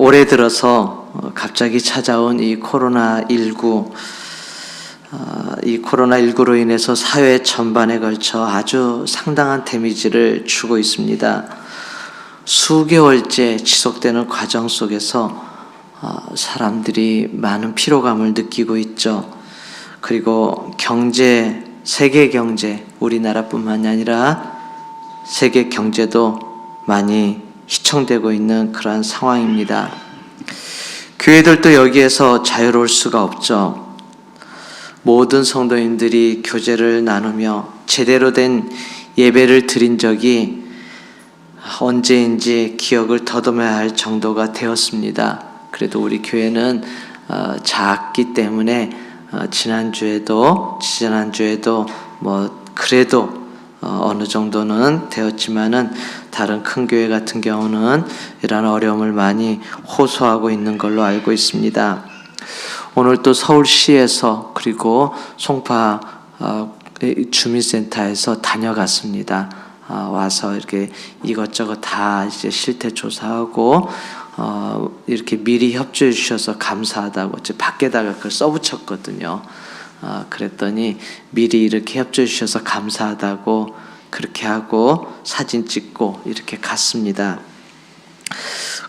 올해 들어서 갑자기 찾아온 이 코로나19, 이 코로나19로 인해서 사회 전반에 걸쳐 아주 상당한 데미지를 주고 있습니다. 수개월째 지속되는 과정 속에서 사람들이 많은 피로감을 느끼고 있죠. 그리고 경제, 세계 경제, 우리나라뿐만이 아니라 세계 경제도 많이 희청되고 있는 그러한 상황입니다. 교회들도 여기에서 자유로울 수가 없죠. 모든 성도님들이 교제를 나누며 제대로 된 예배를 드린 적이 언제인지 기억을 더듬어야 할 정도가 되었습니다. 그래도 우리 교회는 작기 때문에 지난주에도 그래도 어느 정도는 되었지만은 다른 큰 교회 같은 경우는 이런 어려움을 많이 호소하고 있는 걸로 알고 있습니다. 오늘 또 서울시에서 그리고 송파 주민센터에서 다녀갔습니다. 와서 이렇게 이것저것 다 이제 실태 조사하고 이렇게 미리 협조해 주셔서 감사하다고 밖에다가 그걸 써붙였거든요. 그랬더니 미리 이렇게 협조해 주셔서 감사하다고 그렇게 하고 사진 찍고 이렇게 갔습니다.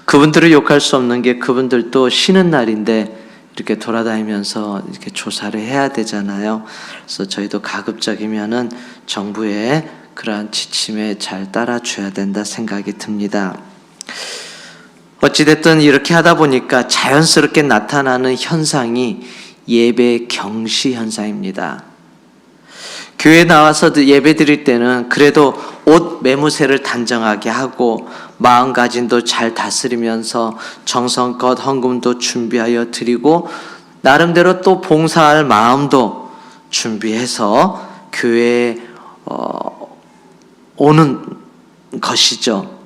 그분들을 욕할 수 없는 게 그분들도 쉬는 날인데 이렇게 돌아다니면서 이렇게 조사를 해야 되잖아요. 그래서 저희도 가급적이면은 정부의 그러한 지침에 잘 따라줘야 된다 생각이 듭니다. 어찌됐든 이렇게 하다 보니까 자연스럽게 나타나는 현상이 예배 경시 현상입니다. 교회에 나와서 예배 드릴 때는 그래도 옷 매무새를 단정하게 하고 마음가짐도 잘 다스리면서 정성껏 헌금도 준비하여 드리고 나름대로 또 봉사할 마음도 준비해서 교회에 오는 것이죠.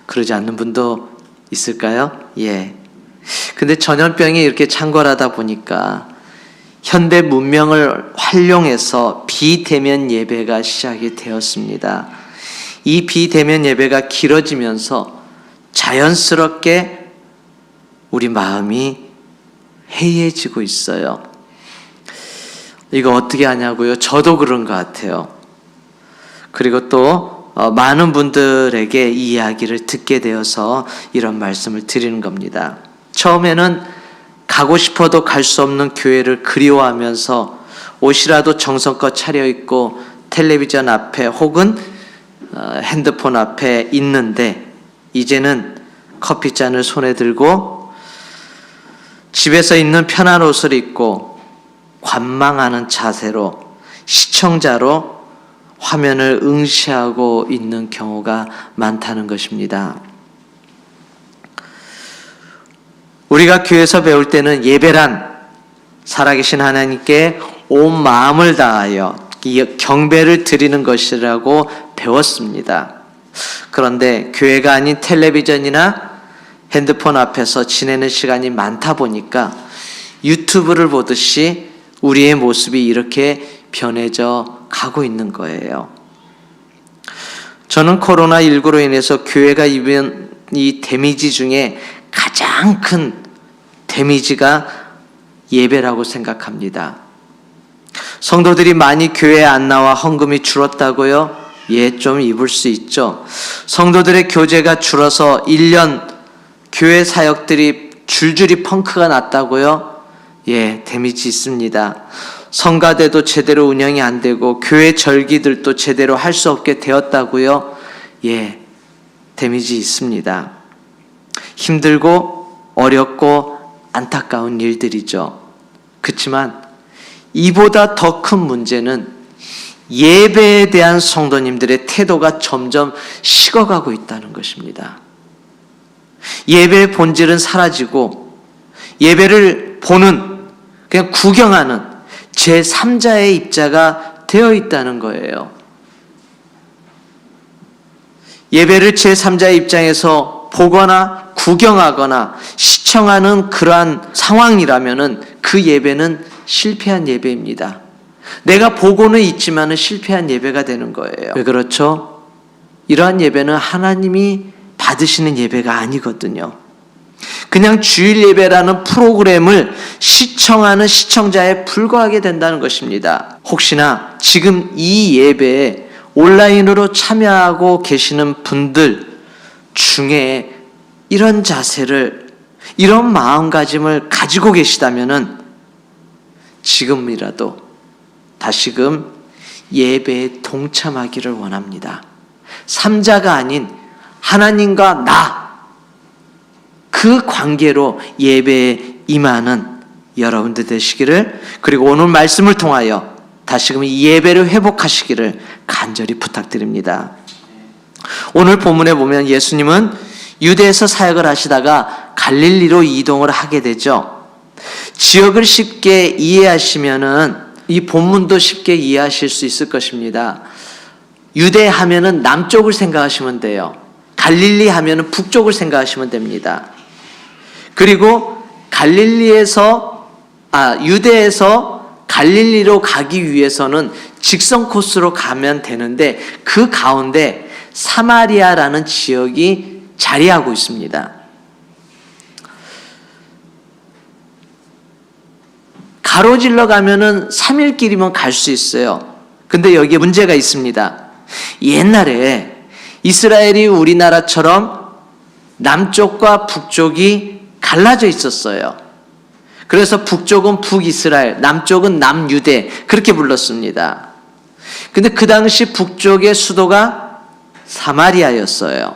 그러지 않는 분도 있을까요? 예. 근데 전염병이 이렇게 창궐하다 보니까 현대 문명을 활용해서 비대면 예배가 시작이 되었습니다. 이 비대면 예배가 길어지면서 자연스럽게 우리 마음이 해이해지고 있어요. 이거 어떻게 하냐고요? 저도 그런 것 같아요. 그리고 또 많은 분들에게 이 이야기를 듣게 되어서 이런 말씀을 드리는 겁니다. 처음에는 가고 싶어도 갈 수 없는 교회를 그리워하면서 옷이라도 정성껏 차려입고 텔레비전 앞에 혹은 핸드폰 앞에 있는데 이제는 커피잔을 손에 들고 집에서 입는 편한 옷을 입고 관망하는 자세로 시청자로 화면을 응시하고 있는 경우가 많다는 것입니다. 우리가 교회에서 배울 때는 예배란 살아계신 하나님께 온 마음을 다하여 경배를 드리는 것이라고 배웠습니다. 그런데 교회가 아닌 텔레비전이나 핸드폰 앞에서 지내는 시간이 많다 보니까 유튜브를 보듯이 우리의 모습이 이렇게 변해져 가고 있는 거예요. 저는 코로나19로 인해서 교회가 입은 이 데미지 중에 가장 큰 데미지가 예배라고 생각합니다. 성도들이 많이 교회에 안 나와 헌금이 줄었다고요? 예, 좀 입을 수 있죠. 성도들의 교제가 줄어서 1년 교회 사역들이 줄줄이 펑크가 났다고요? 예, 데미지 있습니다. 성가대도 제대로 운영이 안 되고 교회 절기들도 제대로 할 수 없게 되었다고요? 예, 데미지 있습니다. 힘들고 어렵고 안타까운 일들이죠. 그렇지만 이보다 더 큰 문제는 예배에 대한 성도님들의 태도가 점점 식어가고 있다는 것입니다. 예배의 본질은 사라지고 예배를 보는, 그냥 구경하는 제3자의 입자가 되어 있다는 거예요. 예배를 제3자의 입장에서 보거나 구경하거나 시청하는 그러한 상황이라면은 그 예배는 실패한 예배입니다. 내가 보고는 있지만은 실패한 예배가 되는 거예요. 왜 그렇죠? 이러한 예배는 하나님이 받으시는 예배가 아니거든요. 그냥 주일 예배라는 프로그램을 시청하는 시청자에 불과하게 된다는 것입니다. 혹시나 지금 이 예배에 온라인으로 참여하고 계시는 분들 중에 이런 자세를, 이런 마음가짐을 가지고 계시다면은 지금이라도 다시금 예배에 동참하기를 원합니다. 삼자가 아닌 하나님과 나, 그 관계로 예배에 임하는 여러분들 되시기를, 그리고 오늘 말씀을 통하여 다시금 이 예배를 회복하시기를 간절히 부탁드립니다. 오늘 본문에 보면 예수님은 유대에서 사역을 하시다가 갈릴리로 이동을 하게 되죠. 지역을 쉽게 이해하시면은 이 본문도 쉽게 이해하실 수 있을 것입니다. 유대 하면은 남쪽을 생각하시면 돼요. 갈릴리 하면은 북쪽을 생각하시면 됩니다. 그리고 유대에서 갈릴리로 가기 위해서는 직선 코스로 가면 되는데 그 가운데 사마리아라는 지역이 자리하고 있습니다. 가로질러 가면은 3일 길이면 갈 수 있어요. 근데 여기에 문제가 있습니다. 옛날에 이스라엘이 우리나라처럼 남쪽과 북쪽이 갈라져 있었어요. 그래서 북쪽은 북이스라엘, 남쪽은 남유대, 그렇게 불렀습니다. 근데 그 당시 북쪽의 수도가 사마리아였어요.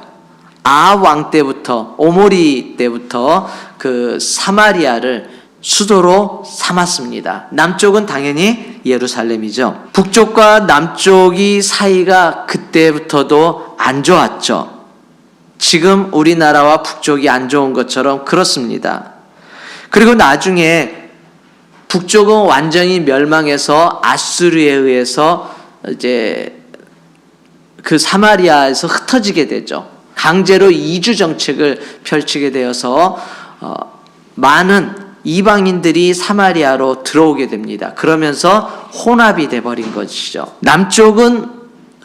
아왕 때부터, 오모리 때부터 그 사마리아를 수도로 삼았습니다. 남쪽은 당연히 예루살렘이죠. 북쪽과 남쪽이 사이가 그때부터도 안 좋았죠. 지금 우리나라와 북쪽이 안 좋은 것처럼 그렇습니다. 그리고 나중에 북쪽은 완전히 멸망해서 아수르에 의해서 이제 그 사마리아에서 흩어지게 되죠. 강제로 이주 정책을 펼치게 되어서 많은 이방인들이 사마리아로 들어오게 됩니다. 그러면서 혼합이 돼버린 것이죠. 남쪽은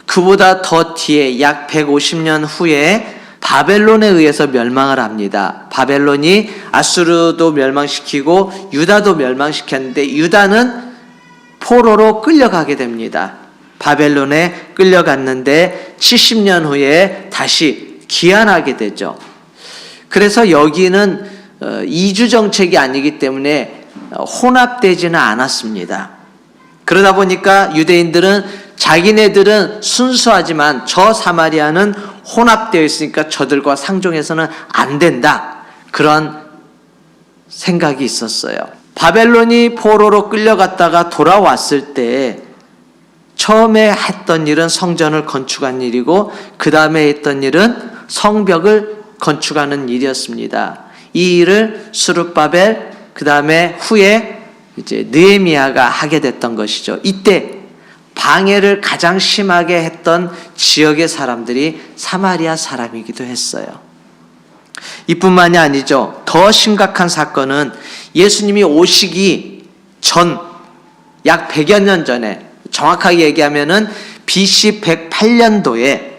그보다 더 뒤에 약 150년 후에 바벨론에 의해서 멸망을 합니다. 바벨론이 아수르도 멸망시키고 유다도 멸망시켰는데 유다는 포로로 끌려가게 됩니다. 바벨론에 끌려갔는데 70년 후에 다시 귀환하게 되죠. 그래서 여기는 이주 정책이 아니기 때문에 혼합되지는 않았습니다. 그러다 보니까 유대인들은 자기네들은 순수하지만 저 사마리아는 혼합되어 있으니까 저들과 상종해서는 안 된다, 그런 생각이 있었어요. 바벨론이 포로로 끌려갔다가 돌아왔을 때 처음에 했던 일은 성전을 건축한 일이고 그 다음에 했던 일은 성벽을 건축하는 일이었습니다. 이 일을 스룹바벨, 그 다음에 후에 이제 느헤미야가 하게 됐던 것이죠. 이때 방해를 가장 심하게 했던 지역의 사람들이 사마리아 사람이기도 했어요. 이뿐만이 아니죠. 더 심각한 사건은 예수님이 오시기 전 약 100여 년 전에, 정확하게 얘기하면은 BC 108년도에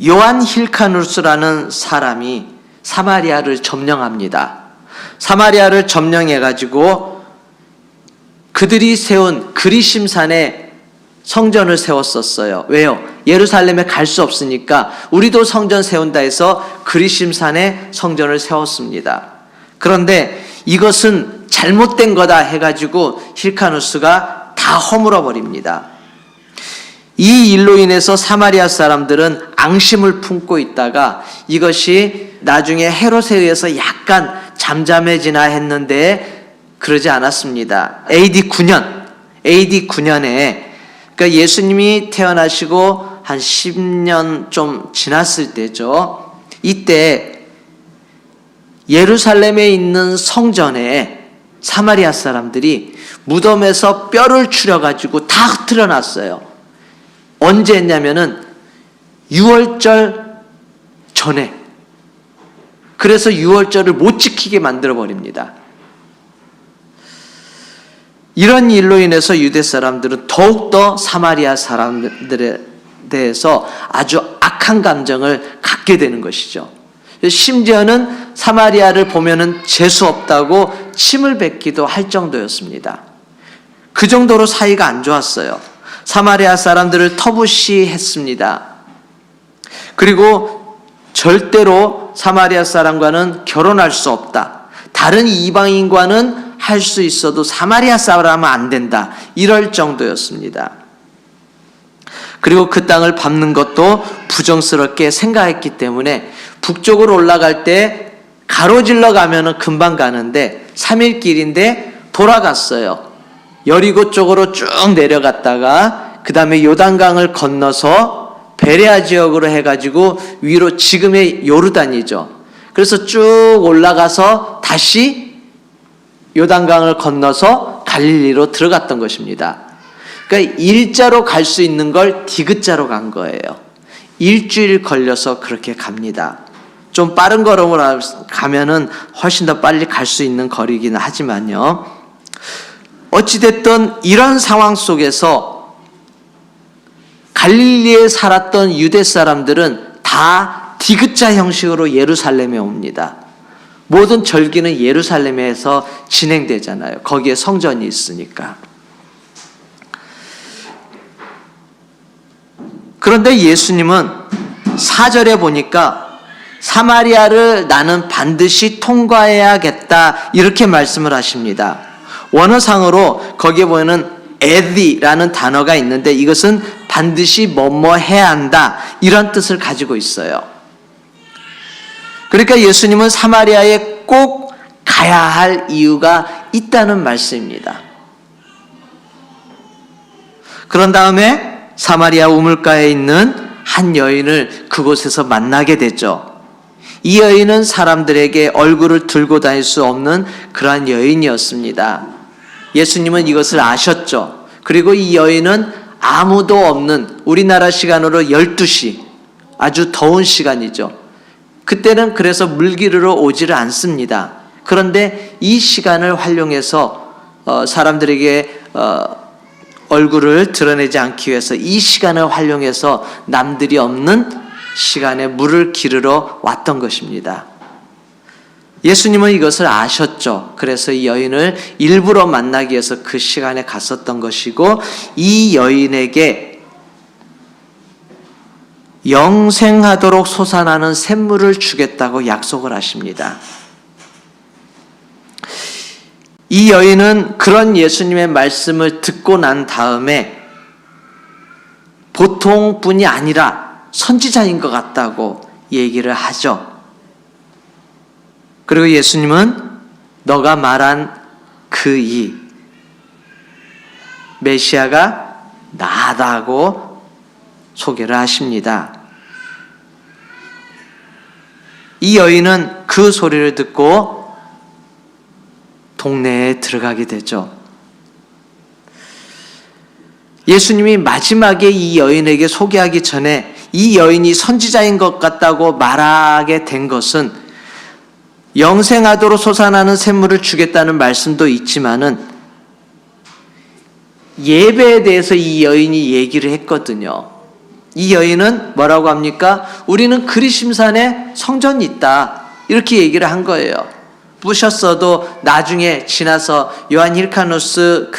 요한 힐카누스라는 사람이 사마리아를 점령합니다. 사마리아를 점령해가지고 그들이 세운 그리심산에 성전을 세웠었어요. 왜요? 예루살렘에 갈 수 없으니까 우리도 성전 세운다 해서 그리심산에 성전을 세웠습니다. 그런데 이것은 잘못된 거다 해가지고 힐카누스가 다 허물어 버립니다. 이 일로 인해서 사마리아 사람들은 앙심을 품고 있다가 이것이 나중에 헤롯에 의해서 약간 잠잠해지나 했는데 그러지 않았습니다. AD 9년에 그러니까 예수님이 태어나시고 한 10년 좀 지났을 때죠. 이때 예루살렘에 있는 성전에 사마리아 사람들이 무덤에서 뼈를 추려가지고 다 흩트려 놨어요. 언제 했냐면은 6월절 전에. 그래서 6월절을 못 지키게 만들어 버립니다. 이런 일로 인해서 유대 사람들은 더욱더 사마리아 사람들에 대해서 아주 악한 감정을 갖게 되는 것이죠. 심지어는 사마리아를 보면은 재수 없다고 침을 뱉기도 할 정도였습니다. 그 정도로 사이가 안 좋았어요. 사마리아 사람들을 터부시했습니다. 그리고 절대로 사마리아 사람과는 결혼할 수 없다. 다른 이방인과는 할 수 있어도 사마리아 사람은 안 된다. 이럴 정도였습니다. 그리고 그 땅을 밟는 것도 부정스럽게 생각했기 때문에 북쪽으로 올라갈 때 가로질러 가면은 금방 가는데 3일 길인데 돌아갔어요. 여리고 쪽으로 쭉 내려갔다가 그 다음에 요단강을 건너서 베레아 지역으로 해가지고 위로 지금의 요르단이죠. 그래서 쭉 올라가서 다시 요단강을 건너서 갈릴리로 들어갔던 것입니다. 그러니까 일자로 갈 수 있는 걸 디귿자로 간 거예요. 일주일 걸려서 그렇게 갑니다. 좀 빠른 걸음으로 가면은 훨씬 더 빨리 갈 수 있는 거리기는 하지만요. 어찌됐든 이런 상황 속에서 갈릴리에 살았던 유대 사람들은 다 디귿자 형식으로 예루살렘에 옵니다. 모든 절기는 예루살렘에서 진행되잖아요. 거기에 성전이 있으니까. 그런데 예수님은 4절에 보니까 사마리아를 나는 반드시 통과해야겠다 이렇게 말씀을 하십니다. 원어상으로 거기에 보면은 에디라는 단어가 있는데 이것은 반드시 뭐뭐 해야 한다 이런 뜻을 가지고 있어요. 그러니까 예수님은 사마리아에 꼭 가야 할 이유가 있다는 말씀입니다. 그런 다음에 사마리아 우물가에 있는 한 여인을 그곳에서 만나게 되죠. 이 여인은 사람들에게 얼굴을 들고 다닐 수 없는 그러한 여인이었습니다. 예수님은 이것을 아셨죠. 그리고 이 여인은 아무도 없는 우리나라 시간으로 12시 아주 더운 시간이죠. 그때는 그래서 물기르러 오지를 않습니다. 그런데 이 시간을 활용해서 사람들에게 얼굴을 드러내지 않기 위해서 이 시간을 활용해서 남들이 없는 시간에 물을 기르러 왔던 것입니다. 예수님은 이것을 아셨죠. 그래서 이 여인을 일부러 만나기 위해서 그 시간에 갔었던 것이고 이 여인에게 영생하도록 솟아나는 샘물을 주겠다고 약속을 하십니다. 이 여인은 그런 예수님의 말씀을 듣고 난 다음에 보통 분이 아니라 선지자인 것 같다고 얘기를 하죠. 그리고 예수님은 너가 말한 그 이 메시아가 나다고 소개를 하십니다. 이 여인은 그 소리를 듣고 동네에 들어가게 되죠. 예수님이 마지막에 이 여인에게 소개하기 전에 이 여인이 선지자인 것 같다고 말하게 된 것은 영생하도록 솟아나는 샘물을 주겠다는 말씀도 있지만은 예배에 대해서 이 여인이 얘기를 했거든요. 이 여인은 뭐라고 합니까? 우리는 그리심산에 성전이 있다. 이렇게 얘기를 한 거예요. 부셨어도 나중에 지나서 요한 힐카누스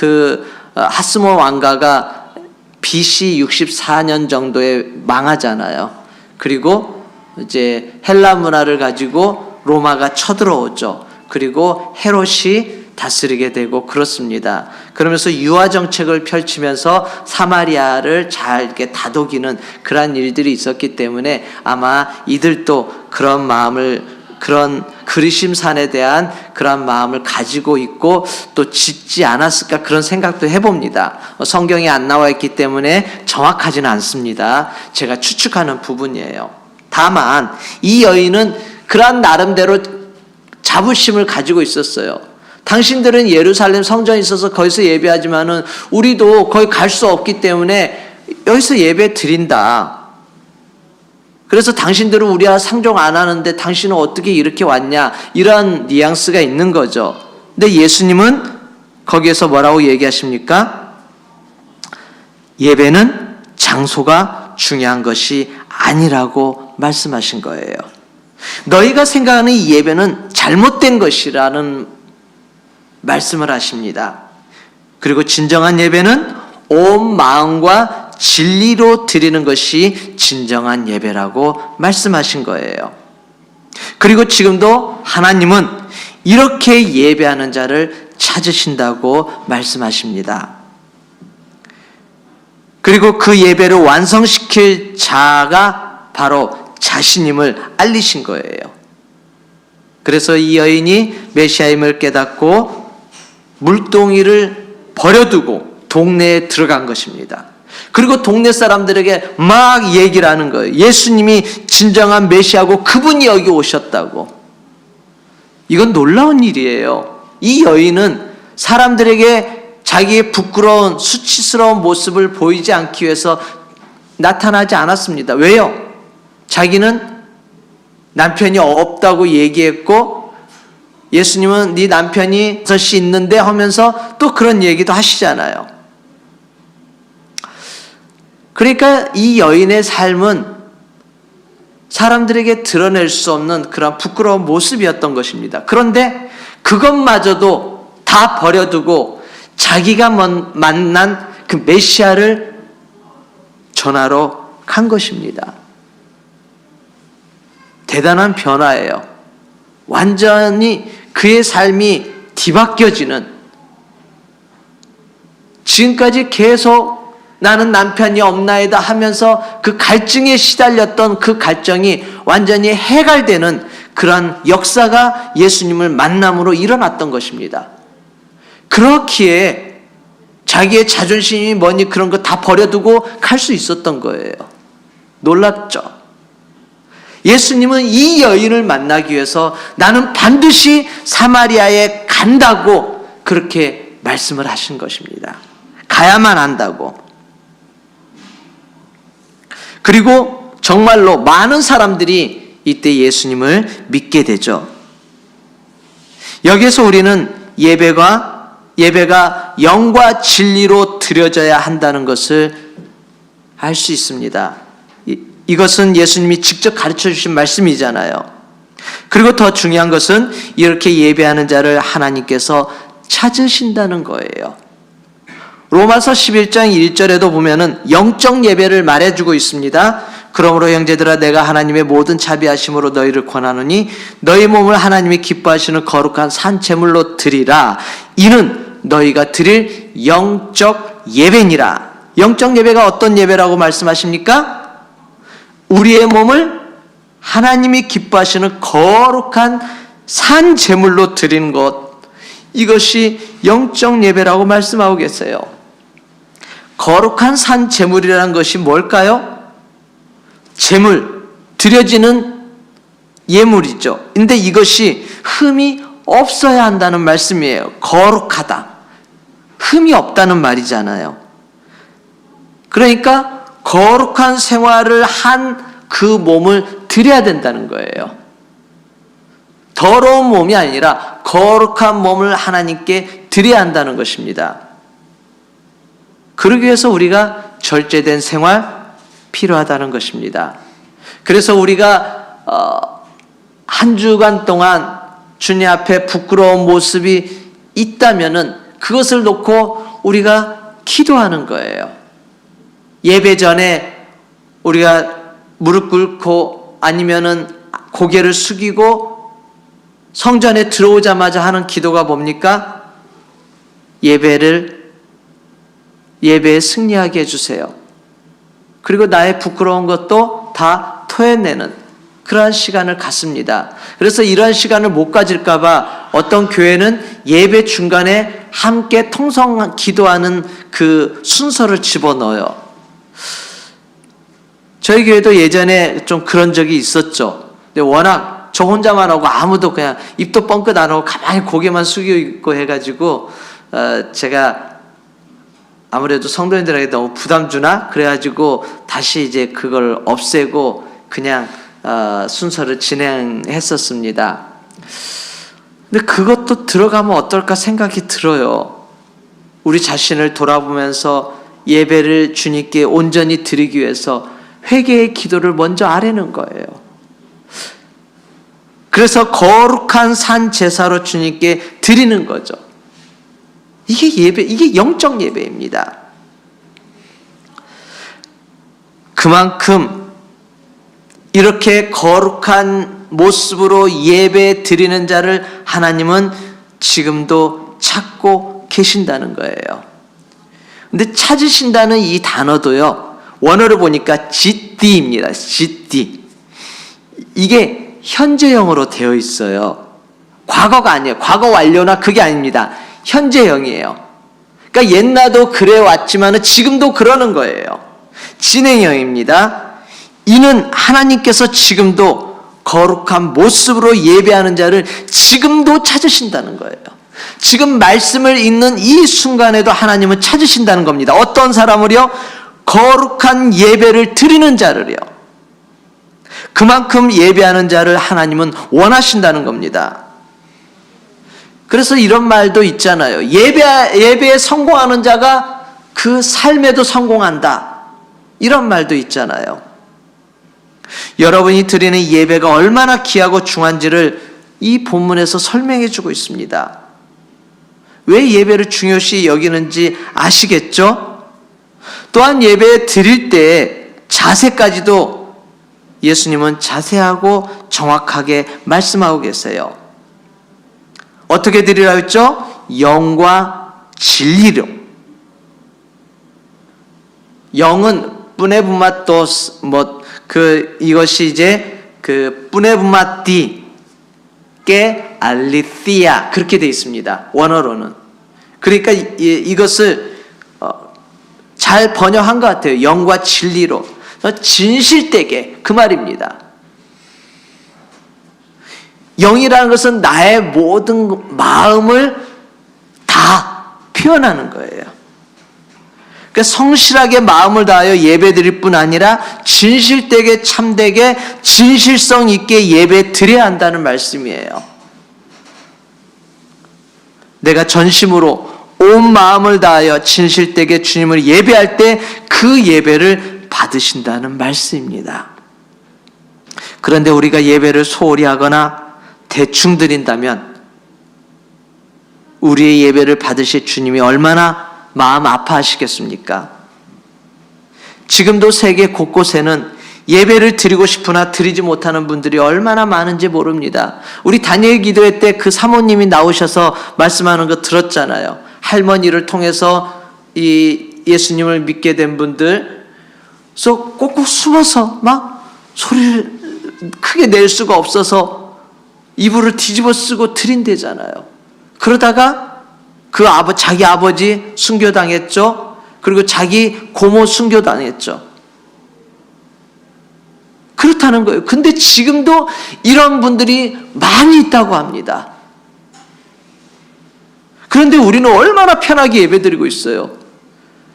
하스몬 왕가가 BC 64년 정도에 망하잖아요. 그리고 이제 헬라 문화를 가지고 로마가 쳐들어오죠. 그리고 헤롯이 다스리게 되고 그렇습니다. 그러면서 유화 정책을 펼치면서 사마리아를 잘 이렇게 다독이는 그러한 일들이 있었기 때문에 아마 이들도 그런 마음을 그런 그리심산에 대한 그런 마음을 가지고 있고 또 짓지 않았을까 그런 생각도 해봅니다. 성경에 안 나와 있기 때문에 정확하지는 않습니다. 제가 추측하는 부분이에요. 다만 이 여인은 그런 나름대로 자부심을 가지고 있었어요. 당신들은 예루살렘 성전이 있어서 거기서 예배하지만은 우리도 거기 갈 수 없기 때문에 여기서 예배 드린다. 그래서 당신들은 우리와 상종 안 하는데 당신은 어떻게 이렇게 왔냐? 이런 뉘앙스가 있는 거죠. 근데 예수님은 거기에서 뭐라고 얘기하십니까? 예배는 장소가 중요한 것이 아니라고 말씀하신 거예요. 너희가 생각하는 이 예배는 잘못된 것이라는 말씀을 하십니다. 그리고 진정한 예배는 온 마음과 진리로 드리는 것이 진정한 예배라고 말씀하신 거예요. 그리고 지금도 하나님은 이렇게 예배하는 자를 찾으신다고 말씀하십니다. 그리고 그 예배를 완성시킬 자가 바로 자신임을 알리신 거예요. 그래서 이 여인이 메시아임을 깨닫고 물동이를 버려두고 동네에 들어간 것입니다. 그리고 동네 사람들에게 막 얘기를 하는 거예요. 예수님이 진정한 메시아고 그분이 여기 오셨다고. 이건 놀라운 일이에요. 이 여인은 사람들에게 자기의 부끄러운 수치스러운 모습을 보이지 않기 위해서 나타나지 않았습니다. 왜요? 자기는 남편이 없다고 얘기했고 예수님은 네 남편이 버섯이 있는데 하면서 또 그런 얘기도 하시잖아요. 그러니까 이 여인의 삶은 사람들에게 드러낼 수 없는 그런 부끄러운 모습이었던 것입니다. 그런데 그것마저도 다 버려두고 자기가 만난 그 메시아를 전하러 간 것입니다. 대단한 변화예요. 완전히 그의 삶이 뒤바뀌어지는, 지금까지 계속 나는 남편이 없나이다 하면서 그 갈증에 시달렸던 그 갈증이 완전히 해갈되는 그런 역사가 예수님을 만남으로 일어났던 것입니다. 그렇기에 자기의 자존심이 뭐니 그런 거 다 버려두고 갈 수 있었던 거예요. 놀랍죠? 예수님은 이 여인을 만나기 위해서 나는 반드시 사마리아에 간다고 그렇게 말씀을 하신 것입니다. 가야만 한다고. 그리고 정말로 많은 사람들이 이때 예수님을 믿게 되죠. 여기서 우리는 예배가 영과 진리로 드려져야 한다는 것을 알 수 있습니다. 이것은 예수님이 직접 가르쳐 주신 말씀이잖아요. 그리고 더 중요한 것은 이렇게 예배하는 자를 하나님께서 찾으신다는 거예요. 로마서 11장 1절에도 보면은 영적 예배를 말해주고 있습니다. 그러므로 형제들아 내가 하나님의 모든 자비하심으로 너희를 권하노니 너희 몸을 하나님이 기뻐하시는 거룩한 산 제물로 드리라. 이는 너희가 드릴 영적 예배니라. 영적 예배가 어떤 예배라고 말씀하십니까? 우리의 몸을 하나님이 기뻐하시는 거룩한 산 제물로 드리는 것, 이것이 영적 예배라고 말씀하고 계세요. 거룩한 산 제물이라는 것이 뭘까요? 제물, 드려지는 예물이죠. 근데 이것이 흠이 없어야 한다는 말씀이에요. 거룩하다. 흠이 없다는 말이잖아요. 그러니까 거룩한 생활을 한 그 몸을 드려야 된다는 거예요. 더러운 몸이 아니라 거룩한 몸을 하나님께 드려야 한다는 것입니다. 그러기 위해서 우리가 절제된 생활 필요하다는 것입니다. 그래서 우리가 한 주간 동안 주님 앞에 부끄러운 모습이 있다면은 그것을 놓고 우리가 기도하는 거예요. 예배 전에 우리가 무릎 꿇고 아니면은 고개를 숙이고 성전에 들어오자마자 하는 기도가 뭡니까? 예배에 승리하게 해주세요. 그리고 나의 부끄러운 것도 다 토해내는 그러한 시간을 갖습니다. 그래서 이러한 시간을 못 가질까 봐 어떤 교회는 예배 중간에 함께 통성 기도하는 그 순서를 집어넣어요. 저희 교회도 예전에 좀 그런 적이 있었죠. 근데 워낙 저 혼자만 하고 아무도 그냥 입도 뻥끗 안 하고 가만히 고개만 숙이고 있고 해가지고 제가 아무래도 성도님들에게 너무 부담 주나? 그래가지고 다시 이제 그걸 없애고 그냥 순서를 진행했었습니다. 근데 그것도 들어가면 어떨까 생각이 들어요. 우리 자신을 돌아보면서 예배를 주님께 온전히 드리기 위해서 회개의 기도를 먼저 아뢰는 거예요. 그래서 거룩한 산 제사로 주님께 드리는 거죠. 이게 예배, 이게 영적 예배입니다. 그만큼 이렇게 거룩한 모습으로 예배 드리는 자를 하나님은 지금도 찾고 계신다는 거예요. 근데 찾으신다는 이 단어도요, 원어를 보니까 GD입니다. GD. 이게 현재형으로 되어 있어요. 과거가 아니에요. 과거 완료나 그게 아닙니다. 현재형이에요. 그러니까 옛날도 그래 왔지만 지금도 그러는 거예요. 진행형입니다. 이는 하나님께서 지금도 거룩한 모습으로 예배하는 자를 지금도 찾으신다는 거예요. 지금 말씀을 읽는 이 순간에도 하나님은 찾으신다는 겁니다. 어떤 사람을요? 거룩한 예배를 드리는 자를요. 그만큼 예배하는 자를 하나님은 원하신다는 겁니다. 그래서 이런 말도 있잖아요. 예배에 성공하는 자가 그 삶에도 성공한다. 이런 말도 있잖아요. 여러분이 드리는 예배가 얼마나 귀하고 중요한지를 이 본문에서 설명해 주고 있습니다. 왜 예배를 중요시 여기는지 아시겠죠? 또한 예배 드릴 때 자세까지도 예수님은 자세하고 정확하게 말씀하고 계세요. 어떻게 드리라 했죠? 영과 진리로. 영은 뿌네부마토스 이것이 이제 뿌네부마티 게 알리티아 그렇게 되어 있습니다. 원어로는. 그러니까 이것을 잘 번역한 것 같아요. 영과 진리로. 진실되게 그 말입니다. 영이라는 것은 나의 모든 마음을 다 표현하는 거예요. 그러니까 성실하게 마음을 다하여 예배드릴 뿐 아니라 진실되게 참되게 진실성 있게 예배 드려야 한다는 말씀이에요. 내가 전심으로 온 마음을 다하여 진실되게 주님을 예배할 때 그 예배를 받으신다는 말씀입니다. 그런데 우리가 예배를 소홀히 하거나 대충 드린다면 우리의 예배를 받으실 주님이 얼마나 마음 아파하시겠습니까? 지금도 세계 곳곳에는 예배를 드리고 싶으나 드리지 못하는 분들이 얼마나 많은지 모릅니다. 우리 다니엘 기도회 때 그 사모님이 나오셔서 말씀하는 거 들었잖아요. 할머니를 통해서 이 예수님을 믿게 된 분들, 그래서 꼭꼭 숨어서 막 소리를 크게 낼 수가 없어서 이불을 뒤집어 쓰고 드린대잖아요. 그러다가 자기 아버지 순교당했죠. 그리고 자기 고모 순교당했죠. 그렇다는 거예요. 근데 지금도 이런 분들이 많이 있다고 합니다. 그런데 우리는 얼마나 편하게 예배드리고 있어요.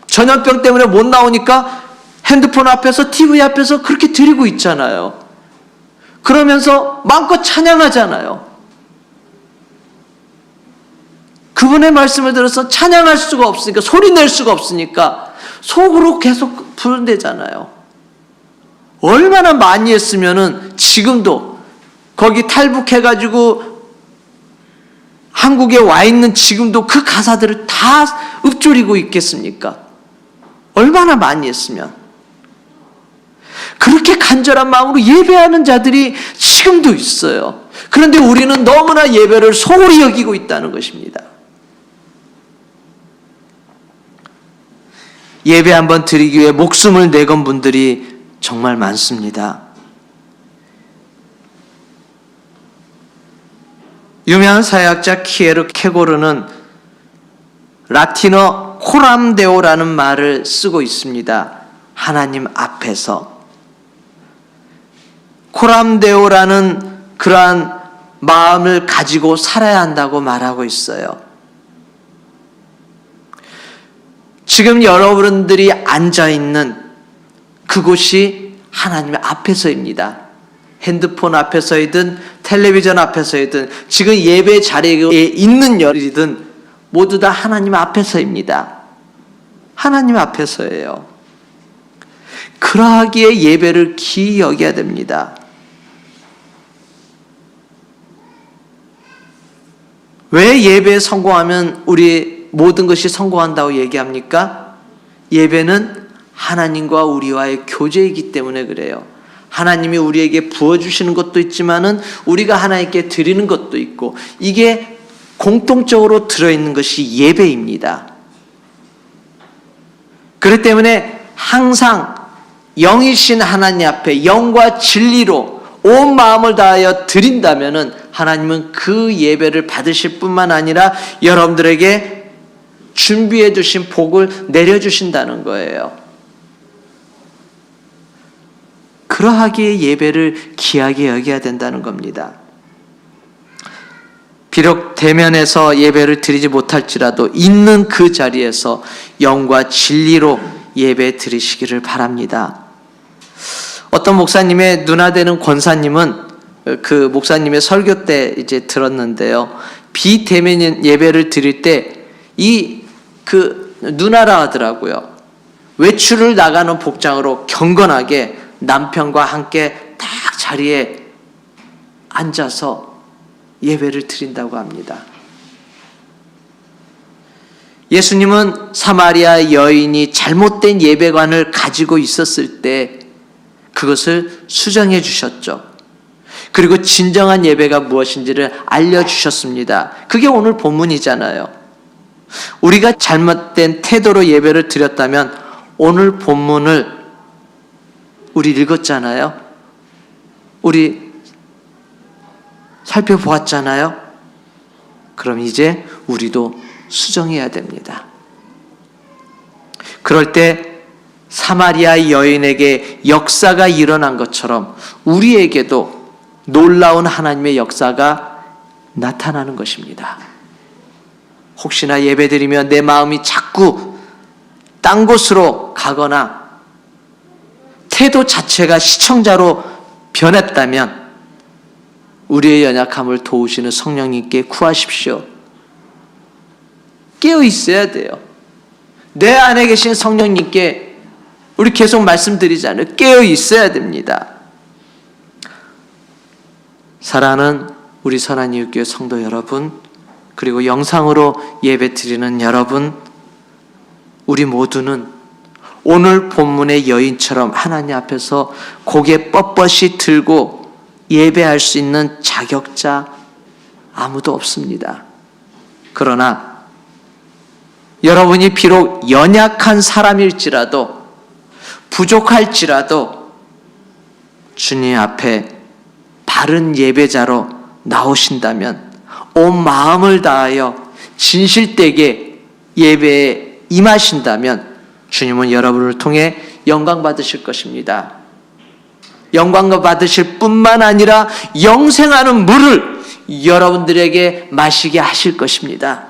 전염병 때문에 못 나오니까 핸드폰 앞에서 TV 앞에서 그렇게 드리고 있잖아요. 그러면서 마음껏 찬양하잖아요. 그분의 말씀을 들어서 찬양할 수가 없으니까, 소리 낼 수가 없으니까 속으로 계속 부른대잖아요. 얼마나 많이 했으면은 지금도 거기 탈북해가지고 한국에 와 있는 지금도 그 가사들을 다 읊조리고 있겠습니까? 얼마나 많이 했으면. 그렇게 간절한 마음으로 예배하는 자들이 지금도 있어요. 그런데 우리는 너무나 예배를 소홀히 여기고 있다는 것입니다. 예배 한번 드리기 위해 목숨을 내건 분들이 정말 많습니다. 유명한 사회학자 키에르 케고르는 라틴어 코람데오라는 말을 쓰고 있습니다. 하나님 앞에서. 코람데오라는 그러한 마음을 가지고 살아야 한다고 말하고 있어요. 지금 여러분들이 앉아있는 그곳이 하나님의 앞에서입니다. 핸드폰 앞에서이든 텔레비전 앞에서이든 지금 예배 자리에 있는 여리든 모두 다 하나님 앞에서입니다. 하나님 앞에서예요. 그러하기에 예배를 기이 여겨야 됩니다. 왜 예배에 성공하면 우리 모든 것이 성공한다고 얘기합니까? 예배는 하나님과 우리와의 교제이기 때문에 그래요. 하나님이 우리에게 부어주시는 것도 있지만은 우리가 하나님께 드리는 것도 있고, 이게 공통적으로 들어있는 것이 예배입니다. 그렇기 때문에 항상 영이신 하나님 앞에 영과 진리로 온 마음을 다하여 드린다면은 하나님은 그 예배를 받으실 뿐만 아니라 여러분들에게 준비해 주신 복을 내려주신다는 거예요. 그러하기에 예배를 귀하게 여겨야 된다는 겁니다. 비록 대면에서 예배를 드리지 못할지라도 있는 그 자리에서 영과 진리로 예배 드리시기를 바랍니다. 어떤 목사님의 누나 되는 권사님은 그 목사님의 설교 때 이제 들었는데요. 비대면 예배를 드릴 때 그 누나라 하더라고요. 외출을 나가는 복장으로 경건하게 남편과 함께 딱 자리에 앉아서 예배를 드린다고 합니다. 예수님은 사마리아 여인이 잘못된 예배관을 가지고 있었을 때 그것을 수정해 주셨죠. 그리고 진정한 예배가 무엇인지를 알려주셨습니다. 그게 오늘 본문이잖아요. 우리가 잘못된 태도로 예배를 드렸다면 오늘 본문을 우리 읽었잖아요. 우리 살펴보았잖아요. 그럼 이제 우리도 수정해야 됩니다. 그럴 때 사마리아 여인에게 역사가 일어난 것처럼 우리에게도 놀라운 하나님의 역사가 나타나는 것입니다. 혹시나 예배드리며 내 마음이 자꾸 딴 곳으로 가거나 태도 자체가 시청자로 변했다면 우리의 연약함을 도우시는 성령님께 구하십시오. 깨어 있어야 돼요. 내 안에 계신 성령님께 우리 계속 말씀드리잖아요. 깨어 있어야 됩니다. 사랑하는 우리 선한이웃교회 성도 여러분, 그리고 영상으로 예배 드리는 여러분, 우리 모두는 오늘 본문의 여인처럼 하나님 앞에서 고개 뻣뻣이 들고 예배할 수 있는 자격자 아무도 없습니다. 그러나 여러분이 비록 연약한 사람일지라도 부족할지라도 주님 앞에 바른 예배자로 나오신다면 온 마음을 다하여 진실되게 예배에 임하신다면 주님은 여러분을 통해 영광 받으실 것입니다. 영광 받으실 뿐만 아니라 영생하는 물을 여러분들에게 마시게 하실 것입니다.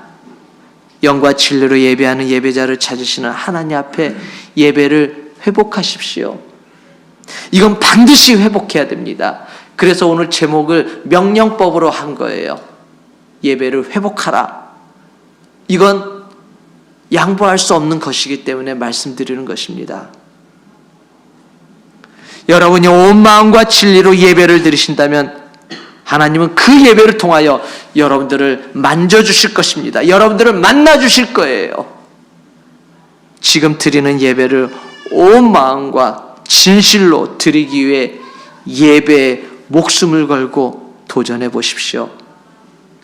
영과 진리로 예배하는 예배자를 찾으시는 하나님 앞에 예배를 회복하십시오. 이건 반드시 회복해야 됩니다. 그래서 오늘 제목을 명령법으로 한 거예요. 예배를 회복하라. 이건 양보할 수 없는 것이기 때문에 말씀드리는 것입니다. 여러분이 온 마음과 진리로 예배를 드리신다면 하나님은 그 예배를 통하여 여러분들을 만져주실 것입니다. 여러분들을 만나주실 거예요. 지금 드리는 예배를 온 마음과 진실로 드리기 위해 예배에 목숨을 걸고 도전해 보십시오.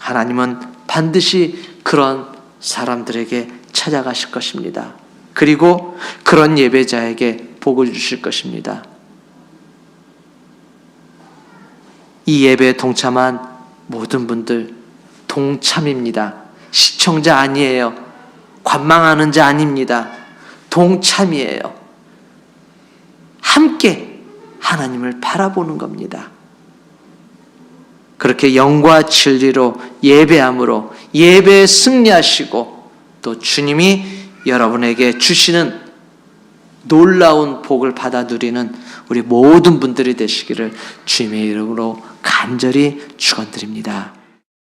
하나님은 반드시 그런 사람들에게 찾아가실 것입니다. 그리고 그런 예배자에게 복을 주실 것입니다. 이 예배에 동참한 모든 분들 동참입니다. 시청자 아니에요. 관망하는 자 아닙니다. 동참이에요. 함께 하나님을 바라보는 겁니다. 그렇게 영과 진리로 예배함으로 예배에 승리하시고 또 주님이 여러분에게 주시는 놀라운 복을 받아 누리는 우리 모든 분들이 되시기를 주님의 이름으로 간절히 축원드립니다.